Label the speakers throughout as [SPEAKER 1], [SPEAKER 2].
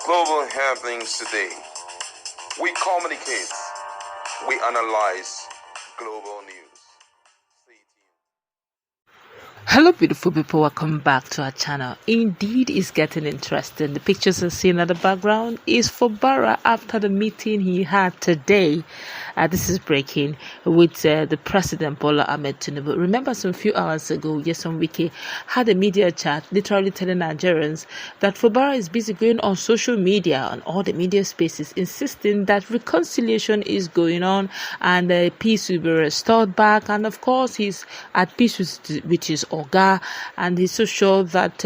[SPEAKER 1] global happenings today. We communicate, we analyze global news.
[SPEAKER 2] Hello beautiful people, welcome back to our channel. Indeed, it's getting interesting. The pictures are seen at the background is Fubara after the meeting he had today. This is breaking with the President Bola Tinubu. Remember some few hours ago, nyesom Wike had a media chat literally telling Nigerians that Fubara is busy going on social media, on all the media spaces, insisting that reconciliation is going on and peace will be restored back. And of course, he's at peace with his Oga, and he's so sure that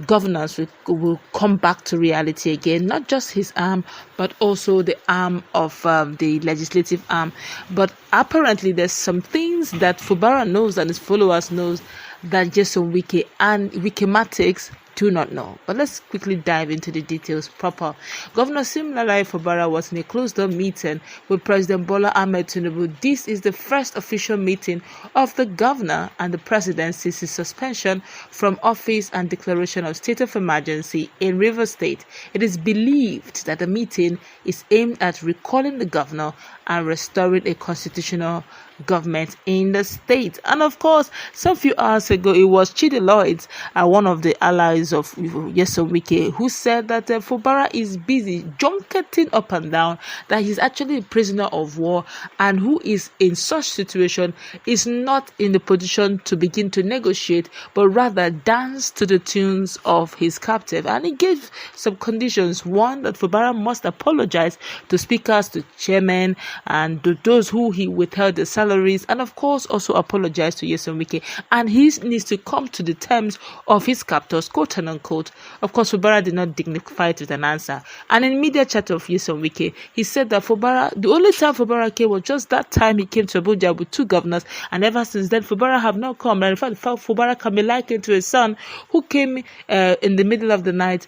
[SPEAKER 2] governance will come back to reality again, not just his arm, but also the arm of the legislative arm. But apparently there's some things that Fubara knows and his followers knows that nyesom Wike and Wikematics do not know. But let's quickly dive into the details proper. Governor Siminalayi Fubara was in a closed-door meeting with President Bola Tinubu. This is the first official meeting of the governor and the president since his suspension from office and declaration of state of emergency in Rivers State. It is believed that the meeting is aimed at recalling the governor and restoring a constitutional government in the state. And of course, some few hours ago, it was Chidi Lloyd, one of the allies of nyesom Wike, who said that Fubara is busy junketing up and down, that he's actually a prisoner of war, and who is in such situation is not in the position to begin to negotiate, but rather dance to the tunes of his captive. And he gave some conditions. One, that Fubara must apologize to speakers, to chairmen, and to those who he withheld the salaries, and of course also apologize to nyesom Wike, and he needs to come to the terms of his captors, quote and unquote. Of course, Fubara did not dignify it with an answer, and in media chat of nyesom Wike, he said that Fubara, the only time Fubara came was just that time he came to Abuja with two governors, and ever since then Fubara have not come. And in fact, Fubara can be likened to a son who came in the middle of the night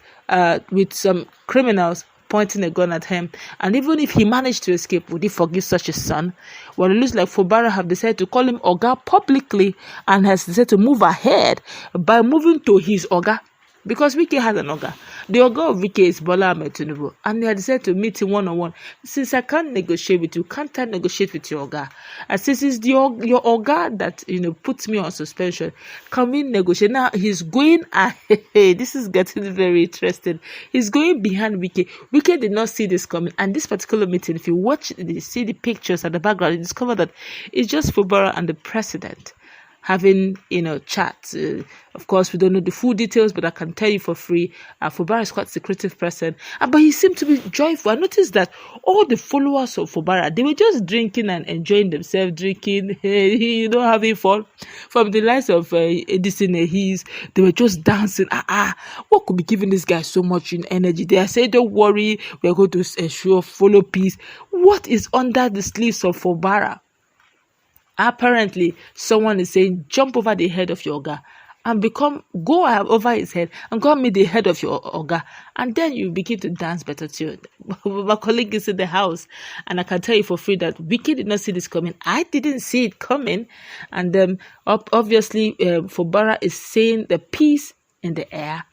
[SPEAKER 2] with some criminals pointing a gun at him, and even if he managed to escape, would he forgive such a son? Well, it looks like Fubara have decided to call him Oga publicly and has decided to move ahead by moving to his Oga, because Wike has an Oga. The Oga of Wike is Bola Tinubu, and they had decided to meet him one-on-one. Since I can't negotiate with you, can't I negotiate with your Oga? And since it's your Oga that puts me on suspension, can we negotiate? Now he's going ahead. This is getting very interesting. He's going behind Wike. Wike did not see this coming, and this particular meeting, if you see the pictures at the background, you discover that it's just Fubara and the president having chats. Of course, we don't know the full details, but I can tell you for free, Fubara is quite a secretive person, but he seemed to be joyful. I noticed that all the followers of Fubara, they were just drinking and enjoying themselves, drinking, having fun. From the likes of Edison Ehis, they were just dancing. What could be giving this guy so much energy? They are saying, don't worry, we are going to ensure follow peace. What is under the sleeves of Fubara? Apparently, someone is saying, jump over the head of your Oga and go over his head and go and meet the head of your Oga, and then you begin to dance better too. My colleague is in the house, and I can tell you for free that Wike did not see this coming. I didn't see it coming, and obviously, Fubara is saying the peace in the air,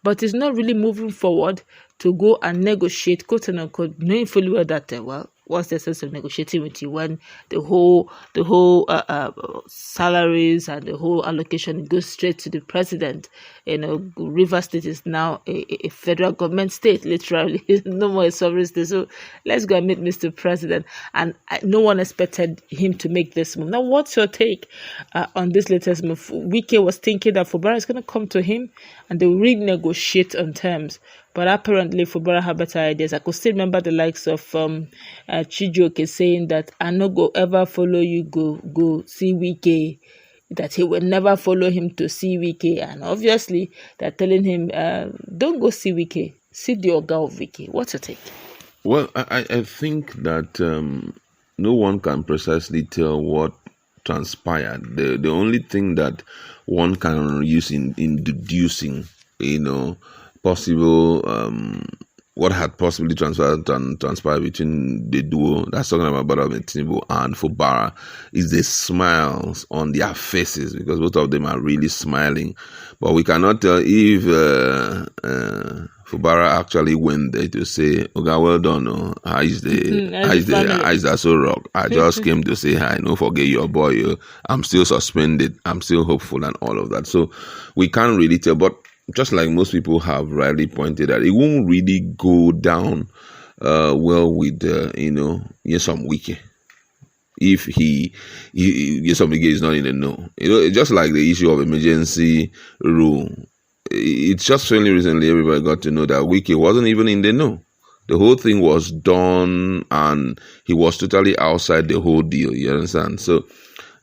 [SPEAKER 2] but is not really moving forward to go and negotiate, quote and unquote, knowing fully well that what's the sense of negotiating with you when the whole salaries and the whole allocation goes straight to the president? Rivers State is now a federal government state, literally. No more a sovereign state. So let's go and meet Mr. President. And no one expected him to make this move. Now, what's your take on this latest move? Wike was thinking that Fubara is going to come to him and they will renegotiate on terms. But apparently, Fubara have better ideas. I could still remember the likes of Chijioke saying that I no go ever follow you go see Wike, that he will never follow him to see Wike. And obviously, they're telling him, don't go see Wike, see the Oga of Wike. What's your take?
[SPEAKER 3] Well, I think that no one can precisely tell what transpired. The only thing that one can use in deducing, possible what had possibly transpired between the duo that's talking about Bola Tinubu and Fubara is the smiles on their faces, because both of them are really smiling. But we cannot tell if Fubara actually went there to say, "Okay, well done. Oh. How is the so rock? I just came to say hi. Don't forget your boy. I'm still suspended. I'm still hopeful and all of that." So we can't really tell. But just like most people have rightly pointed out, it won't really go down well with nyesom Wike. If nyesom Wike is not in the know, just like the issue of emergency rule. It's just fairly recently everybody got to know that Wike wasn't even in the know. The whole thing was done and he was totally outside the whole deal, you understand? So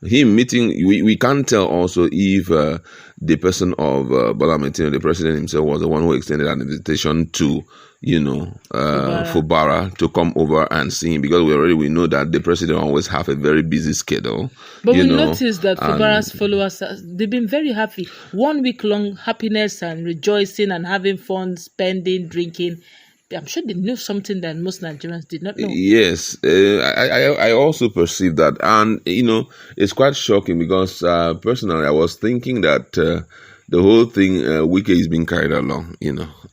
[SPEAKER 3] him meeting, we can't tell also if the person of Bola Tinubu, the president himself, was the one who extended an invitation to Fubara to come over and see him, because we know that the president always have a very busy schedule.
[SPEAKER 2] But we noticed that Fubara's followers, they've been very happy. 1 week long happiness and rejoicing and having fun, spending, drinking. I'm sure they knew something that most Nigerians did not know. Yes,
[SPEAKER 3] I also perceive that. And, it's quite shocking because personally I was thinking that the whole thing, Wike is being carried along,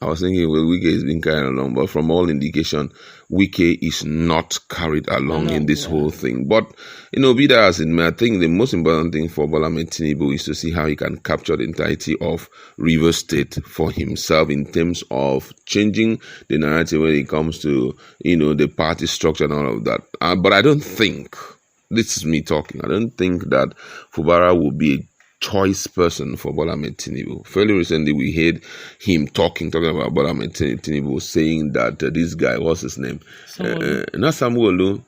[SPEAKER 3] I was thinking, well, Wike is being carried along, but from all indication, Wike is not carried along in this whole thing. But, be that as it may, I think the most important thing for Bola Tinubu is to see how he can capture the entirety of Rivers State for himself in terms of changing the narrative when it comes to, the party structure and all of that. But I don't think, this is me talking, I don't think that Fubara will be a choice person for Bola Tinubu. Fairly recently, we heard him talking about Bola Tinubu, saying that this guy, what's his name? Not Samuel,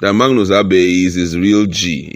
[SPEAKER 3] that Magnus Abe is his real G.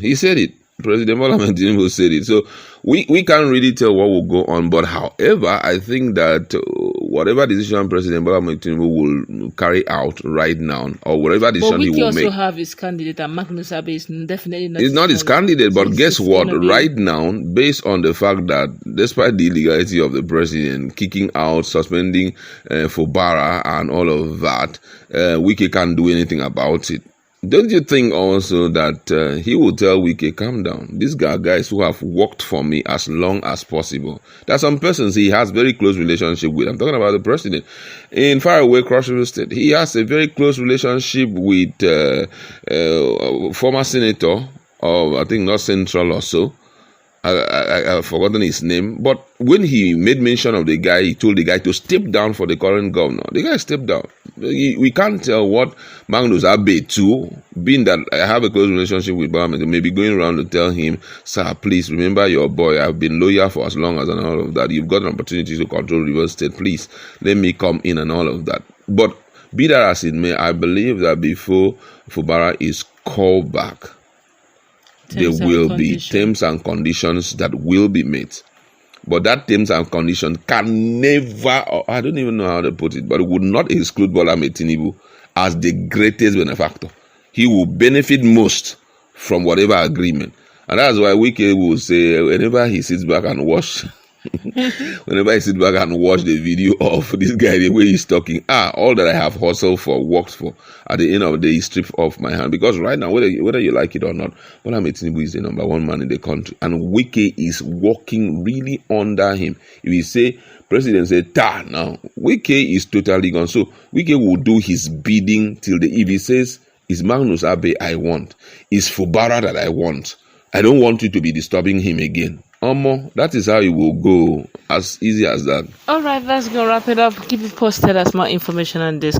[SPEAKER 3] He said it. President Bola Tinubu said it. So we can't really tell what will go on. But however, I think that whatever decision President Bola Tinubu will carry out right now, or whatever decision he will make.
[SPEAKER 2] But also have his candidate, and Magnus Abe is definitely not.
[SPEAKER 3] He's not his candidate, but guess what? Right now, based on the fact that despite the illegality of the president kicking out, suspending Fubara and all of that, Wike can't do anything about it. Don't you think also that he will tell Wike, calm down? These guys who have worked for me as long as possible. There are some persons he has very close relationship with. I'm talking about the president. In faraway Cross River State, he has a very close relationship with former senator of, I think, North Central or so. I've forgotten his name, but when he made mention of the guy, he told the guy to step down for the current governor. The guy stepped down. We can't tell what Magnus Abe too, being that I have a close relationship with Bola, maybe going around to tell him, sir, please remember your boy. I've been loyal for as long as and all of that. You've got an opportunity to control Rivers State. Please let me come in and all of that. But be that as it may, I believe that before Fubara is called back, there will be terms and conditions that will be met. But that terms and conditions can never, I don't even know how to put it, but it would not exclude Bola Tinubu as the greatest benefactor. He will benefit most from whatever agreement. And that's why Wike will say, whenever he sits back and watch the video of this guy, the way he's talking, all that I have hustled for, worked for, at the end of the day, is stripped off my hand. Because right now, whether you like it or not, Bola Tinubu is the number one man in the country, and Wike is working really under him. If you say, President say, now, Wike is totally gone. So Wike will do his bidding till if he says, it's Magnus Abe I want, it's Fubara that I want, I don't want you to be disturbing him again. That is how it will go, as easy as that.
[SPEAKER 2] All right, let's go wrap it up. Keep it posted as more information on this.